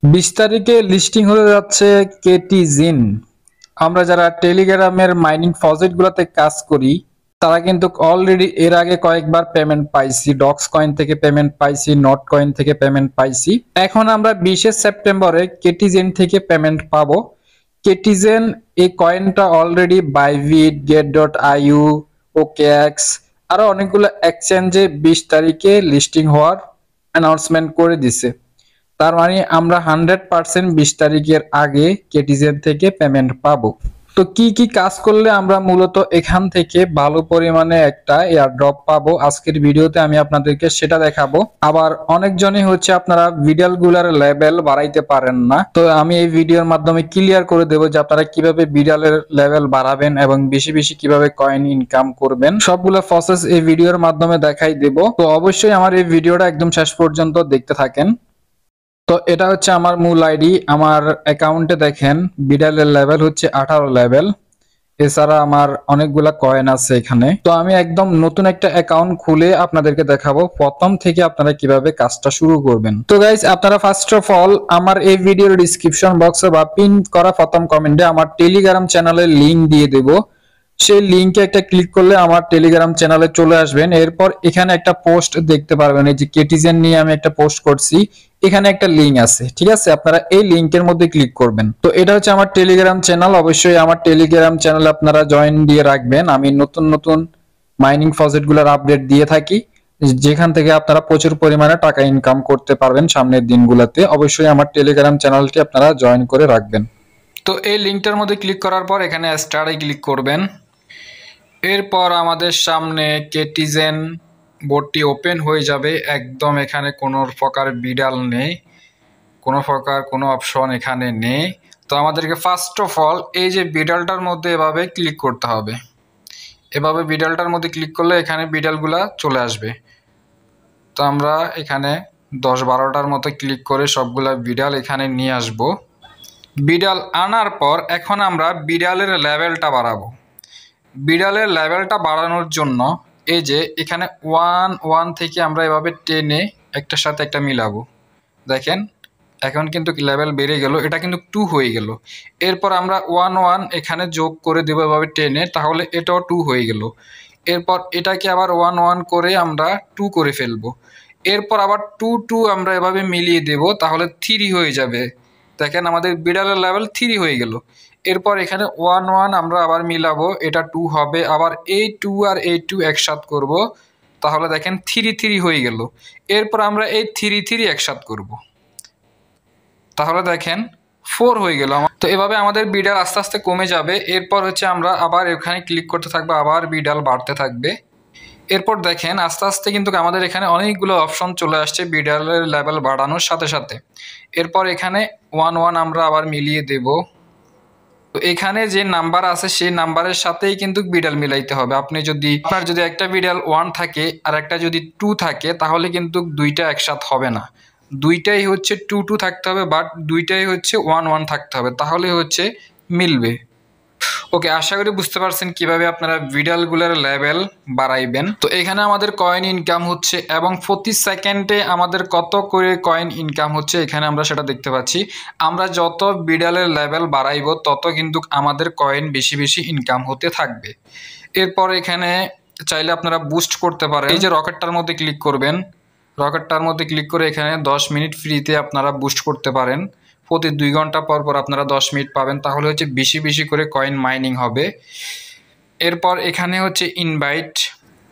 20 তারিখে লিস্টিং হতে যাচ্ছে কেটিজিন। আমরা যারা টেলিগ্রামের মাইনিং প্রজেক্টগুলোতে কাজ করি তারা কিন্তু অলরেডি এর আগে কয়েকবার পেমেন্ট পাইছি। ডক্স কয়েন থেকে পেমেন্ট পাইছি, নট কয়েন থেকে পেমেন্ট পাইছি। এখন আমরা 20 সেপ্টেম্বরে কেটিজেন থেকে পেমেন্ট পাবো। কেটিজেন এই কয়েনটা অলরেডি বাইবিট, get.io, ওকেএক্স আরো অনেকগুলো এক্সচেঞ্জে 20 তারিখে লিস্টিং হওয়ার অ্যানাউন্সমেন্ট করে দিছে। তার মানে আমরা 100% 20 তারিখের আগে কেটিজেন থেকে পেমেন্ট পাবো। তো কি কি কাজ করলে আমরা মূলত এখান থেকে ভালো পরিমাণে একটা এয়ারড্রপ পাবো, আজকের ভিডিওতে আমি আপনাদেরকে সেটা দেখাবো। আবার অনেকজনই হচ্ছে আপনারা বিডালগুলার লেভেল বাড়াইতে পারেন না, তো আমি এই ভিডিওর মাধ্যমে ক্লিয়ার করে দেবো যে আপনারা কিভাবে বিডালের লেভেল বাড়াবেন এবং বেশি বেশি কিভাবে কয়েন ইনকাম করবেন। সবগুলো প্রসেস এই ভিডিওর মাধ্যমে দেখাই দেব। তো অবশ্যই আমার এই ভিডিওটা একদম শেষ পর্যন্ত দেখতে থাকেন। তো এটা হচ্ছে আমার মূল আইডি। আমার অ্যাকাউন্টে দেখেন বিডালের লেভেল হচ্ছে 18 লেভেল। এছাড়া আমার অনেকগুলা কয়েন আছে এখানে। তো আমি একদম নতুন একটা অ্যাকাউন্ট খুলে আপনাদেরকে দেখাবো প্রথম থেকে আপনারা কিভাবে কাজটা শুরু করবেন। তো গাইস, আপনারা ফার্স্ট অফ অল আমার এই ভিডিওর ডিসক্রিপশন বক্সে বা পিন করা প্রথম কমেন্টে আমার টেলিগ্রাম চ্যানেলের লিংক দিয়ে দেব। সেই লিংকে একটা ক্লিক করলে আমার টেলিগ্রাম চ্যানেলে চলে আসবেন। এরপর এখানে একটা পোস্ট দেখতে পারবেন, এই যে কেটিজেন নিয়ে আমি একটা পোস্ট করছি, এখানে একটা লিংক আছে, ঠিক আছে? আপনারা এই লিংকের মধ্যে ক্লিক করবেন। তো এটা হচ্ছে আমার টেলিগ্রাম চ্যানেল। অবশ্যই আমার টেলিগ্রাম চ্যানেলে আপনারা জয়েন দিয়ে রাখবেন। আমি নতুন নতুন মাইনিং প্রজেক্টগুলোর আপডেট দিয়ে থাকি, যেখান থেকে আপনারা প্রচুর পরিমাণে টাকা ইনকাম করতে পারবেন সামনের দিনগুলোতে। অবশ্যই আমার টেলিগ্রাম চ্যানেলটি আপনারা জয়েন করে রাখবেন। তো এই লিংকটার মধ্যে ক্লিক করার পর এখানে স্টার্টে ক্লিক করবেন। এরপর আমাদের সামনে কেটিজেন বোর্ডটি ওপেন হয়ে যাবে। একদম এখানে কোনো প্রকার বিডাল নেই, কোনো প্রকার কোনো অপশন এখানে নেই। তো আমাদেরকে ফার্স্ট অফ অল এই যে বিডালটার মধ্যে এভাবে ক্লিক করতে হবে। এভাবে বিডালটার মধ্যে ক্লিক করলে এখানে বিডালগুলা চলে আসবে। তো আমরা এখানে 10-12টার মতো ক্লিক করে সবগুলা বিডাল এখানে নিয়ে আসব। বিডাল আনার পর এখন আমরা বিডালের লেভেলটা বাড়াবো। বিডালের লেভেলটা বাড়ানোর জন্য এই যে এখানে 1 থেকে আমরা এভাবে টেনে একটার সাথে একটা মিলাবো। দেখেন এখন কিন্তু লেভেল বেড়ে গেল, এটা কিন্তু 2 হয়ে গেল। এরপর আমরা 1 এখানে যোগ করে দেবো এভাবে টেনে, তাহলে এটাও 2 হয়ে গেল। এরপর এটাকে আবার 1 করে আমরা 2 করে ফেলবো। এরপর আবার 2 আমরা এভাবে মিলিয়ে দেব, তাহলে 3 হয়ে যাবে। দেখেন আমাদের বিডালের লেভেল 3 হয়ে গেল। এরপর এখানে 1 আমরা আবার মিলাবো, এটা 2 হবে। আবার এই 2 আর এই 2 একসাথ করব, তাহলে দেখেন 3 হয়ে গেল। এরপর আমরা এই 3 একসাথ করব, তাহলে দেখেন 4 হয়ে গেল। তো এভাবে আমাদের বিডাল আস্তে আস্তে কমে যাবে। এরপর হচ্ছে আমরা আবার এখানে ক্লিক করতে থাকবো, আবার বিডাল বাড়তে থাকবে। এরপর দেখেন আস্তে আস্তে কিন্তু আমাদের এখানে অনেকগুলো অপশন চলে আসছে বিডালের লেভেল বাড়ানোর সাথে সাথে। এরপর এখানে 1 আমরা আবার মিলিয়ে দেব। তো এখানে যে নাম্বার আছে সেই নাম্বারের সাথেই কিন্তু বিডাল মিলাইতে হবে। আপনার যদি একটা বিডাল 1 থাকে আর একটা যদি 2 থাকে, তাহলে কিন্তু দুইটা একসাথে হবে না। দুইটাই হচ্ছে 2 থাকতে হবে, বাট দুইটাই হচ্ছে 1 থাকতে হবে, তাহলে হচ্ছে মিলবে। ওকে, আশা করি বুঝতে পারছেন কিভাবে আপনারা বিডালগুলোর লেভেল বাড়াইবেন। তো এখানে আমাদের কয়েন ইনকাম হচ্ছে এবং প্রতি সেকেন্ডে আমাদের কত করে কয়েন ইনকাম হচ্ছে এখানে আমরা সেটা দেখতে পাচ্ছি। আমরা যত বিডালের লেভেল বাড়াইব তত কিন্তু আমাদের কয়েন বেশি বেশি ইনকাম হতে থাকবে। এরপর এখানে চাইলে আপনারা বুস্ট করতে পারেন। এই যে রকেটটার মধ্যে ক্লিক করবেন, রকেটটার মধ্যে ক্লিক করে এখানে 10 মিনিট ফ্রিতে আপনারা বুস্ট করতে পারেন। প্রতি 2 ঘন্টা পর পর আপনারা 10 মিনিট পাবেন, তাহলে হচ্ছে বেশি বেশি করে কয়েন মাইনিং হবে। এরপর এখানে হচ্ছে ইনভাইট,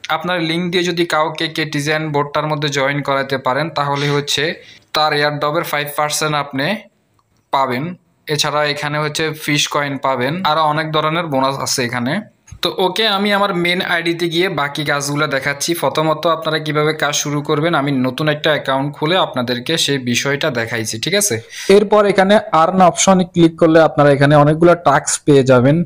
আপনার লিঙ্ক দিয়ে যদি কাউকে কেটিজেন বোর্ডটার মধ্যে জয়েন করাতে পারেন, তাহলে হচ্ছে তার এয়ারড্রপের 5% আপনি পাবেন। এছাড়া এখানে হচ্ছে ফিশ কয়েন পাবেন, আরও অনেক ধরনের বোনাস আছে এখানে। তো ওকে, আমি আমার মেন আইডিতে গিয়ে বাকি কাজগুলো দেখাচ্ছি। প্রথমত আপনারা কিভাবে কাজ শুরু করবেন, আমি নতুন একটা অ্যাকাউন্ট খুলে আপনাদেরকে সেই বিষয়টা দেখাইছি, ঠিক আছে? এরপর এখানে আর্ন অপশনে ক্লিক করলে আপনারা এখানে অনেকগুলো টাস্ক পেয়ে যাবেন।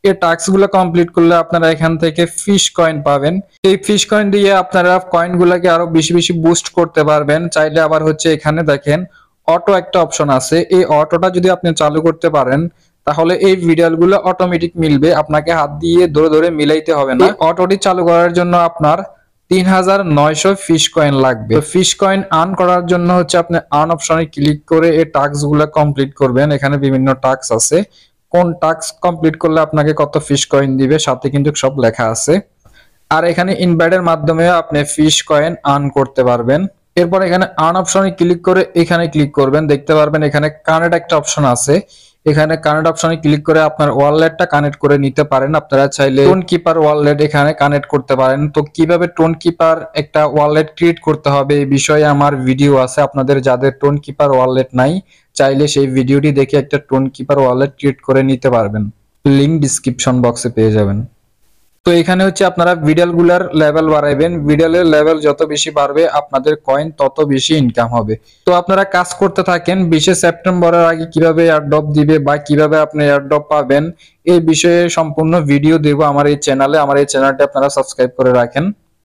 এই টাস্কগুলো কমপ্লিট করলে আপনারা এখান থেকে ফিশ কয়েন পাবেন। এই ফিশ কয়েন দিয়ে আপনারা কয়েনগুলোকে আরো বেশি বেশি বুস্ট করতে পারবেন। চাইলে আবার হচ্ছে এখানে দেখেন অটো একটা অপশন আছে, এই অটোটা যদি আপনি চালু করতে পারেন তাহলে এই বিডালগুলো অটোমেটিক মিলবে, আপনাকে হাত দিয়ে ধরে ধরে মিলাইতে হবে না। অটোটি চালু করার জন্য আপনার 3900 ফিশ কয়েন লাগবে। তো ফিশ কয়েন আর্ন করার জন্য হচ্ছে আপনি আর্ন অপশনে ক্লিক করে এই টাস্ক গুলা কমপ্লিট করবেন। এখানে বিভিন্ন টাস্ক আছে, কোন টাস্ক কমপ্লিট করলে আপনাকে কত ফিশ কয়েন দিবে সাথে কিন্তু সব লেখা আছে। আর এখানে ইনভাইটের মাধ্যমে আপনি ফিশ কয়েন আর্ন করতে পারবেন। এরপর এখানে আর্ন অপশনে ক্লিক করে এখানে ক্লিক করবেন, দেখতে পারবেন এখানে কানেক্ট একটা অপশন আছে। এখানে কানেক্ট অপশনে ক্লিক করে আপনার ওয়ালেটটা কানেক্ট করে নিতে পারেন। আপনারা চাইলে টোন কিপার ওয়ালেট এখানে কানেক্ট করতে পারেন। তো কিভাবে টোন কিপার একটা ওয়ালেট ক্রিয়েট করতে হবে এই বিষয়ে আমার ভিডিও আছে। আপনাদের যাদের টোন কিপার ওয়ালেট নাই চাইলে সেই ভিডিওটি দেখে একটা টোন কিপার ওয়ালেট ক্রিয়েট করে নিতে পারবেন। লিংক ডিসক্রিপশন বক্সে পেয়ে যাবেন। তো এখানে হচ্ছে আপনারা ভিডালগুলার লেভেল বাড়াইবেন। ভিডালের লেভেল যত বেশি বাড়বে আপনাদের কয়েন তত বেশি ইনকাম হবে। তো আপনারা কাজ করতে থাকেন। 20 সেপ্টেম্বরের আগে কিভাবে এয়ারড্রপ দিবে বা কিভাবে আপনি এয়ারড্রপ পাবেন এই বিষয়ে সম্পূর্ণ ভিডিও দেব আমার এই চ্যানেলে। আমার এই চ্যানেলটি আপনারা সাবস্ক্রাইব করে রাখেন।